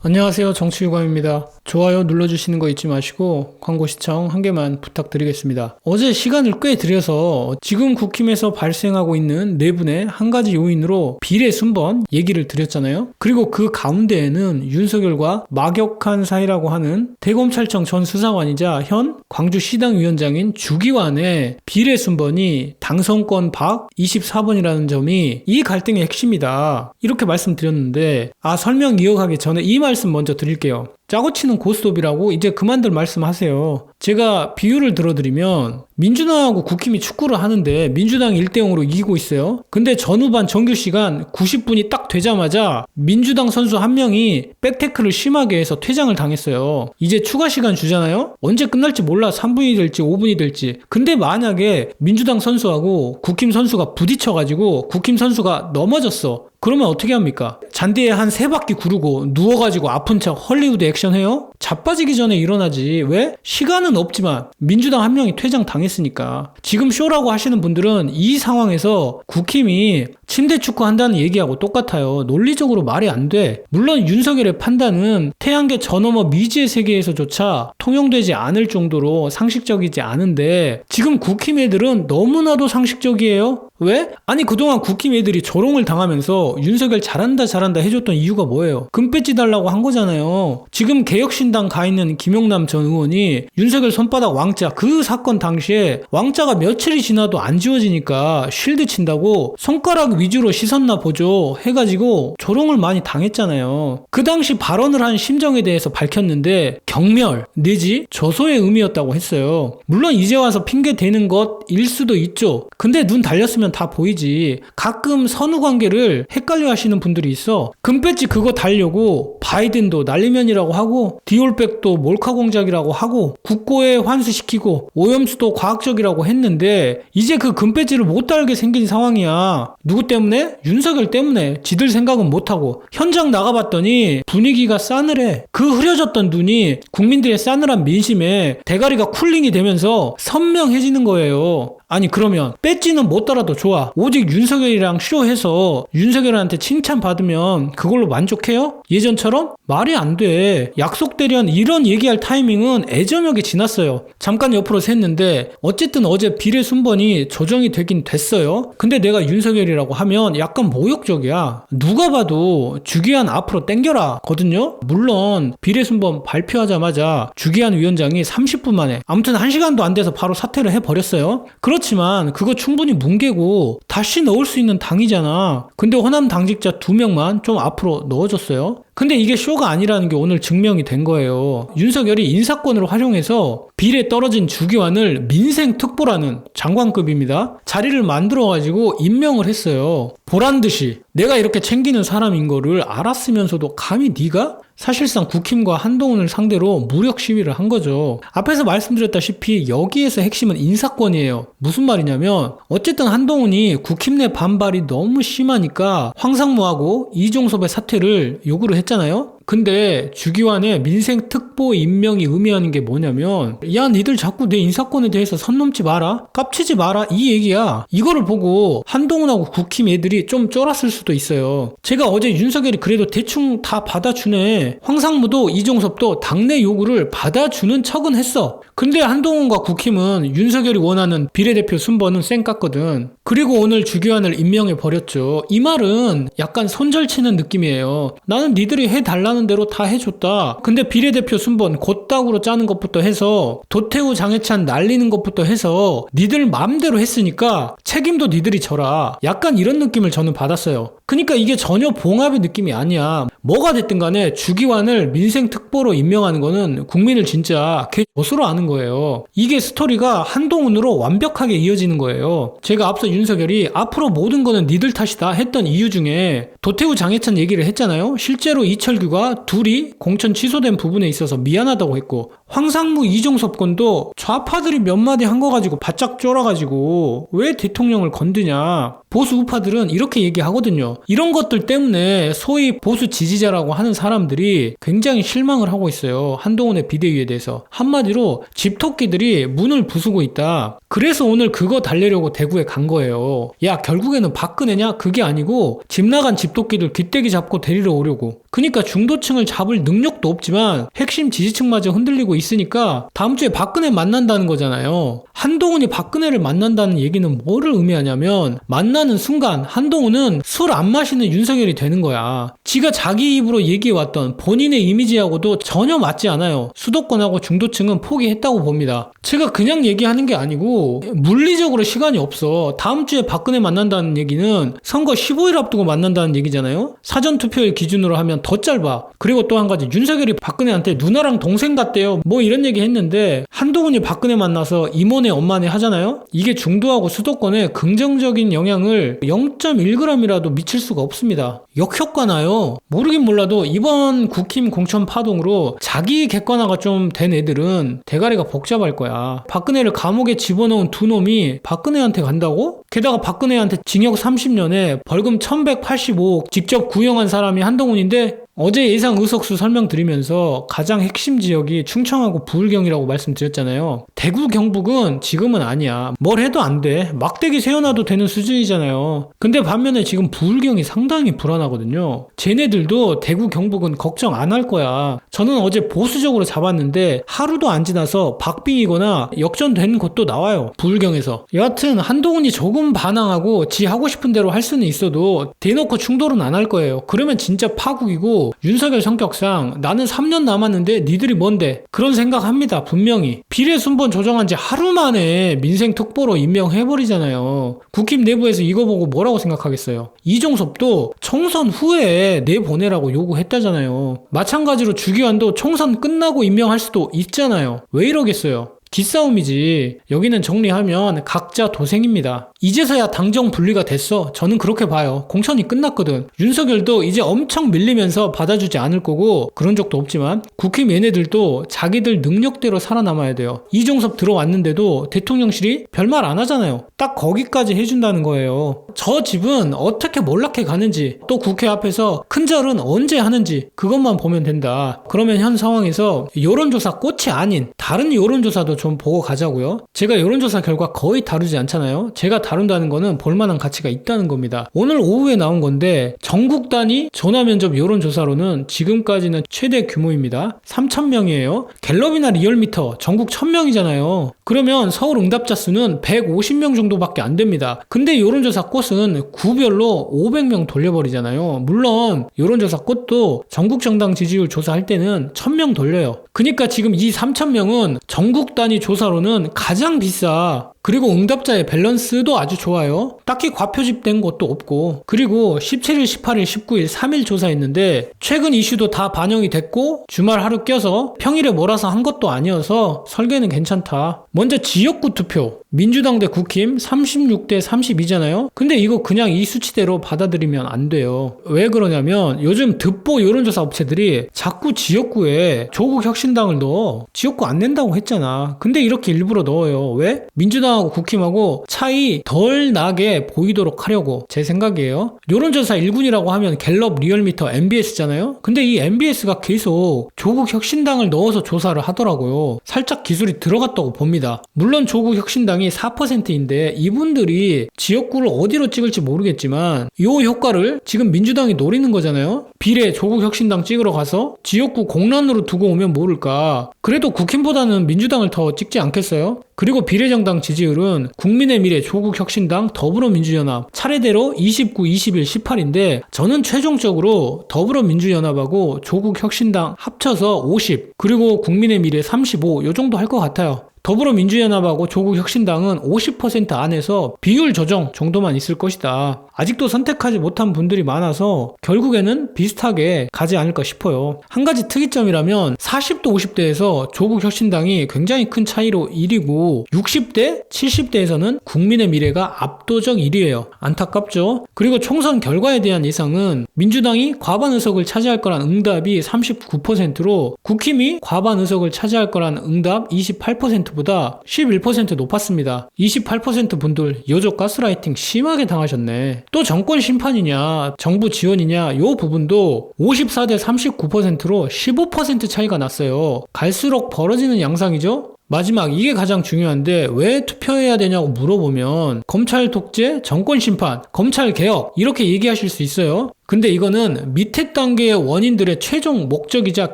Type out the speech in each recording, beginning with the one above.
안녕하세요. 정치유감입니다. 좋아요 눌러주시는 거 잊지 마시고 광고 시청 한 개만 부탁드리겠습니다. 어제 시간을 꽤 들여서 지금 국힘에서 발생하고 있는 내분의 한 가지 요인으로 비례 순번 얘기를 드렸잖아요. 그리고 그 가운데에는 윤석열과 막역한 사이라고 하는 대검찰청 전 수사관이자 현 광주시당 위원장인 주기환의 비례 순번이 당선권 박 24번이라는 점이 이 갈등의 핵심이다. 이렇게 말씀드렸는데 설명 이어가기 전에 이 말씀 먼저 드릴게요. 짜고 치는 고스톱이라고 이제 그만들 말씀하세요. 제가 비유를 들어드리면 민주당하고 국힘이 축구를 하는데 민주당이 1대0으로 이기고 있어요. 근데 전후반 정규 시간 90분이 딱 되자마자 민주당 선수 한 명이 백태클을 심하게 해서 퇴장을 당했어요. 이제 추가 시간 주잖아요? 언제 끝날지 몰라. 3분이 될지 5분이 될지. 근데 만약에 민주당 선수하고 국힘 선수가 부딪혀가지고 국힘 선수가 넘어졌어. 그러면 어떻게 합니까? 잔디에 한 3바퀴 구르고 누워가지고 아픈 척 헐리우드 액션 해요? 자빠지기 전에 일어나지. 왜? 시간은 없지만 민주당 한 명이 퇴장 당했으니까. 지금 쇼라고 하시는 분들은 이 상황에서 국힘이 침대 축구 한다는 얘기하고 똑같아요. 논리적으로 말이 안 돼. 물론 윤석열의 판단은 태양계 저 너머 미지의 세계에서조차 통용되지 않을 정도로 상식적이지 않은데 지금 국힘 애들은 너무나도 상식적이에요. 왜? 아니 그동안 국힘 애들이 조롱을 당하면서 윤석열 잘한다 해줬던 이유가 뭐예요? 금배지 달라고 한 거잖아요. 지금 개혁신당 가 있는 김용남 전 의원이 윤석열 손바닥 왕자 그 사건 당시에 왕자가 며칠이 지나도 안 지워지니까 쉴드 친다고 손가락 위주로 씻었나 보죠 해가지고 조롱을 많이 당했잖아요. 그 당시 발언을 한 심정에 대해서 밝혔는데 경멸 내지 조소의 의미였다고 했어요. 물론 이제 와서 핑계 대는 것일 수도 있죠. 근데 눈 달렸으면 다 보이지. 가끔 선후 관계를 헷갈려 하시는 분들이 있어. 금배지 그거 달려고 바이든도 난리면이라고 하고 디올백도 몰카 공작이라고 하고 국고에 환수시키고 오염수도 과학적이라고 했는데 이제 그 금배지를 못 달게 생긴 상황이야. 누구 때문에? 윤석열 때문에. 지들 생각은 못하고. 현장 나가봤더니 분위기가 싸늘해. 그 흐려졌던 눈이 국민들의 싸늘한 민심에 대가리가 쿨링이 되면서 선명해지는 거예요. 아니 그러면 배지는 못 달아도 좋아. 오직 윤석열이랑 쇼해서 윤석열한테 칭찬받으면 그걸로 만족해요? 예전처럼? 말이 안 돼. 약속대련 이런 얘기할 타이밍은 애저녁에 지났어요. 잠깐 옆으로 샜는데 어쨌든 어제 비례 순번이 조정이 되긴 됐어요. 근데 내가 윤석열이라고 하면 약간 모욕적이야. 누가 봐도 주기환 앞으로 땡겨라 거든요. 물론 비례 순번 발표하자마자 주기환 위원장이 30분 만에 아무튼 1시간도 안 돼서 바로 사퇴를 해버렸어요. 그렇지만 그거 충분히 뭉개고 다시 넣을 수 있는 당이잖아. 근데 호남 당직자 2명만 좀 앞으로 넣어줬어요. 근데 이게 쇼가 아니라는 게 오늘 증명이 된 거예요. 윤석열이 인사권을 활용해서 비례 떨어진 주기환을 민생특보라는 장관급입니다. 자리를 만들어가지고 임명을 했어요. 보란듯이 내가 이렇게 챙기는 사람인 거를 알았으면서도 감히 네가? 사실상 국힘과 한동훈을 상대로 무력 시위를 한 거죠. 앞에서 말씀드렸다시피 여기에서 핵심은 인사권이에요. 무슨 말이냐면 어쨌든 한동훈이 국힘 내 반발이 너무 심하니까 황상무하고 이종섭의 사퇴를 요구를 했잖아요. 근데 주기환의 민생특보 임명이 의미하는 게 뭐냐면 야 니들 자꾸 내 인사권에 대해서 선 넘지 마라 깝치지 마라 이 얘기야. 이거를 보고 한동훈하고 국힘 애들이 좀 쫄았을 수도 있어요. 제가 어제 윤석열이 그래도 대충 다 받아주네. 황상무도 이종섭도 당내 요구를 받아주는 척은 했어. 근데 한동훈과 국힘은 윤석열이 원하는 비례대표 순번은 쌩 깠거든. 그리고 오늘 주기환을 임명해버렸죠. 이 말은 약간 손절치는 느낌이에요. 나는 니들이 해달라는 대로 다 해줬다. 근데 비례대표 순번 곧다구로 짜는 것부터 해서 도태우 장해찬 날리는 것부터 해서 니들 마음대로 했으니까 책임도 니들이 져라. 약간 이런 느낌을 저는 받았어요. 그러니까 이게 전혀 봉합의 느낌이 아니야. 뭐가 됐든 간에 주기환을 민생특보로 임명하는 거는 국민을 진짜 개조수로 아는 거예요. 이게 스토리가 한동훈으로 완벽하게 이어지는 거예요. 제가 앞서 윤석열이 앞으로 모든 거는 니들 탓이다 했던 이유 중에 도태우 장해찬 얘기를 했잖아요. 실제로 이철규가 둘이 공천 취소된 부분에 있어서 미안하다고 했고 황상무 이종섭 건도 좌파들이 몇 마디 한 거 가지고 바짝 쫄아가지고 왜 대통령을 건드냐. 보수 우파들은 이렇게 얘기하거든요. 이런 것들 때문에 소위 보수 지지자라고 하는 사람들이 굉장히 실망을 하고 있어요. 한동훈의 비대위에 대해서. 한마디로 집토끼들이 문을 부수고 있다. 그래서 오늘 그거 달래려고 대구에 간 거예요. 야, 결국에는 박근혜냐? 그게 아니고 집 나간 집토끼들 귀때기 잡고 데리러 오려고. 그러니까 중도층을 잡을 능력도 없지만 핵심 지지층마저 흔들리고 있으니까 다음 주에 박근혜 만난다는 거잖아요. 한동훈이 박근혜를 만난다는 얘기는 뭐를 의미하냐면 만나는 순간 한동훈은 술 안 마시는 윤석열이 되는 거야. 지가 자기 입으로 얘기해왔던 본인의 이미지하고도 전혀 맞지 않아요. 수도권하고 중도층은 포기했다고 봅니다. 제가 그냥 얘기하는 게 아니고 물리적으로 시간이 없어. 다음 주에 박근혜 만난다는 얘기는 선거 15일 앞두고 만난다는 얘기잖아요. 사전투표일 기준으로 하면 더 짧아. 그리고 또 한 가지, 윤석열이 박근혜한테 누나랑 동생 같대요. 뭐 이런 얘기 했는데 한동훈이 박근혜 만나서 이모네 엄마네 하잖아요. 이게 중도하고 수도권에 긍정적인 영향을 0.1g이라도 미칠 수가 없습니다. 역효과 나요. 모르긴 몰라도 이번 국힘 공천 파동으로 자기 객관화가 좀 된 애들은 대가리가 복잡할 거야. 박근혜를 감옥에 집어넣은 두 놈이 박근혜한테 간다고? 게다가 박근혜한테 징역 30년에 벌금 1185억 직접 구형한 사람이 한동훈인데 어제 예상 의석수 설명드리면서 가장 핵심 지역이 충청하고 부울경이라고 말씀드렸잖아요. 대구 경북은 지금은 아니야. 뭘 해도 안 돼. 막대기 세워놔도 되는 수준이잖아요. 근데 반면에 지금 부울경이 상당히 불안하거든요. 쟤네들도 대구 경북은 걱정 안 할 거야. 저는 어제 보수적으로 잡았는데 하루도 안 지나서 박빙이거나 역전된 것도 나와요. 부울경에서. 여하튼 한동훈이 조금 반항하고 지 하고 싶은 대로 할 수는 있어도 대놓고 충돌은 안 할 거예요. 그러면 진짜 파국이고 윤석열 성격상 나는 3년 남았는데 니들이 뭔데? 그런 생각합니다. 분명히. 비례 순번 조정한 지 하루 만에 민생 특보로 임명해버리잖아요. 국힘 내부에서 이거 보고 뭐라고 생각하겠어요? 이종섭도 총선 후에 내보내라고 요구했다잖아요. 마찬가지로 주기환도 총선 끝나고 임명할 수도 있잖아요. 왜 이러겠어요? 기싸움이지. 여기는 정리하면 각자 도생입니다. 이제서야 당정 분리가 됐어. 저는 그렇게 봐요. 공천이 끝났거든. 윤석열도 이제 엄청 밀리면서 받아주지 않을 거고 그런 적도 없지만 국힘 얘네들도 자기들 능력대로 살아남아야 돼요. 이종섭 들어왔는데도 대통령실이 별말 안 하잖아요. 딱 거기까지 해준다는 거예요. 저 집은 어떻게 몰락해 가는지 또 국회 앞에서 큰절은 언제 하는지 그것만 보면 된다. 그러면 현 상황에서 여론조사 꽃이 아닌 다른 여론조사도 좀 보고 가자고요. 제가 여론조사 결과 거의 다루지 않잖아요. 제가 다룬다는 거는 볼만한 가치가 있다는 겁니다. 오늘 오후에 나온 건데 전국 단위 전화면접 여론조사로는 지금까지는 최대 규모입니다. 3,000명이에요. 갤럽이나 리얼미터 전국 1,000명이잖아요. 그러면 서울 응답자 수는 150명 정도밖에 안 됩니다. 근데 여론조사 꽃은 구별로 500명 돌려버리잖아요. 물론 여론조사 꽃도 전국 정당 지지율 조사할 때는 1,000명 돌려요. 그러니까 지금 이 3,000명은 전국 단위 조사로는 가장 비싸. 그리고 응답자의 밸런스도 아주 좋아요. 딱히 과표집된 것도 없고. 그리고 17일, 18일, 19일 3일 조사했는데 최근 이슈도 다 반영이 됐고 주말 하루 껴서 평일에 몰아서 한 것도 아니어서 설계는 괜찮다. 먼저 지역구 투표. 민주당 대 국힘 36대 32잖아요. 근데 이거 그냥 이 수치대로 받아들이면 안 돼요. 왜 그러냐면 요즘 득보 여론조사 업체들이 자꾸 지역구에 조국 혁신당을 넣어. 지역구 안 낸다고 했잖아. 근데 이렇게 일부러 넣어요. 왜? 민주당하고 국힘하고 차이 덜 나게 보이도록 하려고. 제 생각이에요. 여론조사 1군이라고 하면 갤럽, 리얼미터, MBS잖아요. 근데 이 MBS가 계속 조국 혁신당을 넣어서 조사를 하더라고요. 살짝 기술이 들어갔다고 봅니다. 물론 조국 혁신당이 4%인데 이분들이 지역구를 어디로 찍을지 모르겠지만 이 효과를 지금 민주당이 노리는 거잖아요. 비례 조국 혁신당 찍으러 가서 지역구 공란으로 두고 오면 모를까. 그래도 국힘보다는 민주당을 더 찍지 않겠어요? 그리고 비례정당 지지율은 국민의 미래, 조국혁신당, 더불어민주연합 차례대로 29, 21, 18인데 저는 최종적으로 더불어민주연합하고 조국혁신당 합쳐서 50 그리고 국민의 미래 35 요 정도 할 것 같아요. 더불어민주연합하고 조국혁신당은 50% 안에서 비율 조정 정도만 있을 것이다. 아직도 선택하지 못한 분들이 많아서 결국에는 비슷하게 가지 않을까 싶어요. 한 가지 특이점이라면 40대 50대에서 조국혁신당이 굉장히 큰 차이로 1위고 60대 70대에서는 국민의 미래가 압도적 1위예요. 안타깝죠? 그리고 총선 결과에 대한 예상은 민주당이 과반 의석을 차지할 거란 응답이 39%로 국힘이 과반 의석을 차지할 거란 응답 28%보다 11% 높았습니다. 28% 분들 여족 가스라이팅 심하게 당하셨네. 또 정권 심판이냐 정부 지원이냐 요 부분도 54대 39%로 15% 차이가 났어요. 갈수록 벌어지는 양상이죠. 마지막 이게 가장 중요한데 왜 투표해야 되냐고 물어보면 검찰 독재, 정권 심판, 검찰 개혁 이렇게 얘기하실 수 있어요. 근데 이거는 밑에 단계의 원인들의 최종 목적이자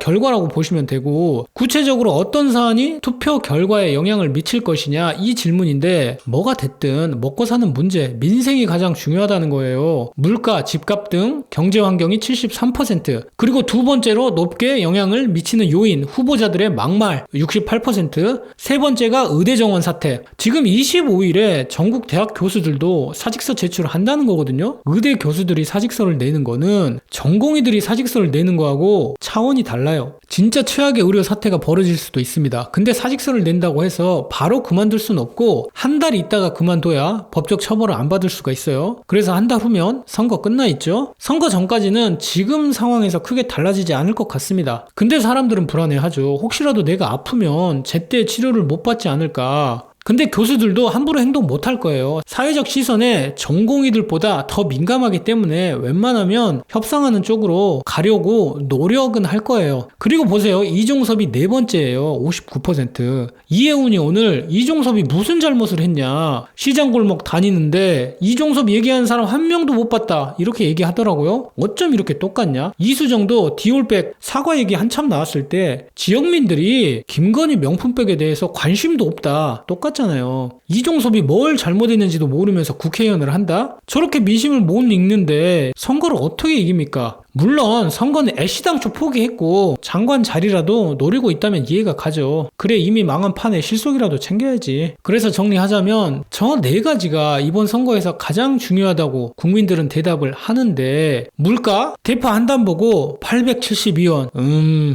결과라고 보시면 되고 구체적으로 어떤 사안이 투표 결과에 영향을 미칠 것이냐 이 질문인데 뭐가 됐든 먹고 사는 문제, 민생이 가장 중요하다는 거예요. 물가, 집값 등 경제 환경이 73% 그리고 두 번째로 높게 영향을 미치는 요인, 후보자들의 막말 68% 세 번째가 의대 정원 사태. 지금 25일에 전국 대학 교수들도 사직서 제출을 한다는 거거든요. 의대 교수들이 사직서를 내는 거는 전공의들이 사직서를 내는 거하고 차원이 달라요. 진짜 최악의 의료 사태가 벌어질 수도 있습니다. 근데 사직서를 낸다고 해서 바로 그만둘 수는 없고 한 달 있다가 그만둬야 법적 처벌을 안 받을 수가 있어요. 그래서 한 달 후면 선거 끝나 있죠. 선거 전까지는 지금 상황에서 크게 달라지지 않을 것 같습니다. 근데 사람들은 불안해하죠. 혹시라도 내가 아프면 제때 치료를 못 받지 않을까. 근데 교수들도 함부로 행동 못할 거예요. 사회적 시선에 전공의들보다 더 민감하기 때문에 웬만하면 협상하는 쪽으로 가려고 노력은 할 거예요. 그리고 보세요. 이종섭이 네 번째예요. 59%. 이혜훈이 오늘 이종섭이 무슨 잘못을 했냐. 시장골목 다니는데 이종섭 얘기하는 사람 한 명도 못 봤다. 이렇게 얘기하더라고요. 어쩜 이렇게 똑같냐. 이수정도 디올백 사과 얘기 한참 나왔을 때 지역민들이 김건희 명품백에 대해서 관심도 없다. 똑같잖아요. 이종섭이 뭘 잘못했는지도 모르면서 국회의원을 한다? 저렇게 민심을 못 읽는데 선거를 어떻게 이깁니까? 물론 선거는 애시당초 포기했고 장관 자리라도 노리고 있다면 이해가 가죠. 그래 이미 망한 판에 실속이라도 챙겨야지. 그래서 정리하자면 저 네 가지가 이번 선거에서 가장 중요하다고 국민들은 대답을 하는데 물가? 대파 한단 보고 872원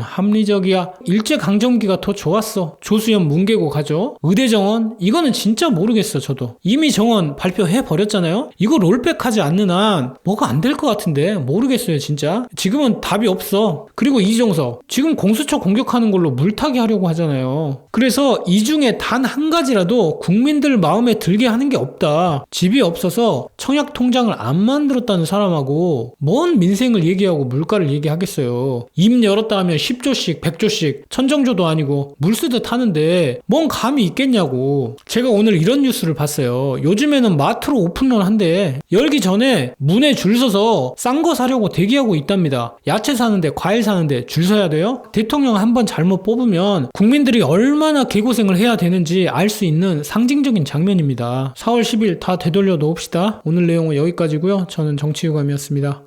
합리적이야. 일제강점기가 더 좋았어. 조수연 뭉개고 가죠. 의대 정원? 이거는 진짜 모르겠어. 저도 이미 정원 발표해버렸잖아요. 이거 롤백하지 않는 한 뭐가 안 될 것 같은데 모르겠어요 진짜. 지금은 답이 없어. 그리고 이종석 지금 공수처 공격하는 걸로 물타기 하려고 하잖아요. 그래서 이 중에 단 한 가지라도 국민들 마음에 들게 하는 게 없다. 집이 없어서 청약 통장을 안 만들었다는 사람하고 뭔 민생을 얘기하고 물가를 얘기하겠어요. 입 열었다 하면 10조씩 100조씩 천정조도 아니고 물 쓰듯 하는데 뭔 감이 있겠냐고. 제가 오늘 이런 뉴스를 봤어요. 요즘에는 마트로 오픈런 한대. 열기 전에 문에 줄 서서 싼 거 사려고 대기하고 있답니다. 야채 사는데 과일 사는데 줄 서야 돼요? 대통령 한번 잘못 뽑으면 국민들이 얼마나 개고생을 해야 되는지 알 수 있는 상징적인 장면입니다. 4월 10일 다 되돌려 놓읍시다. 오늘 내용은 여기까지고요. 저는 정치유감이었습니다.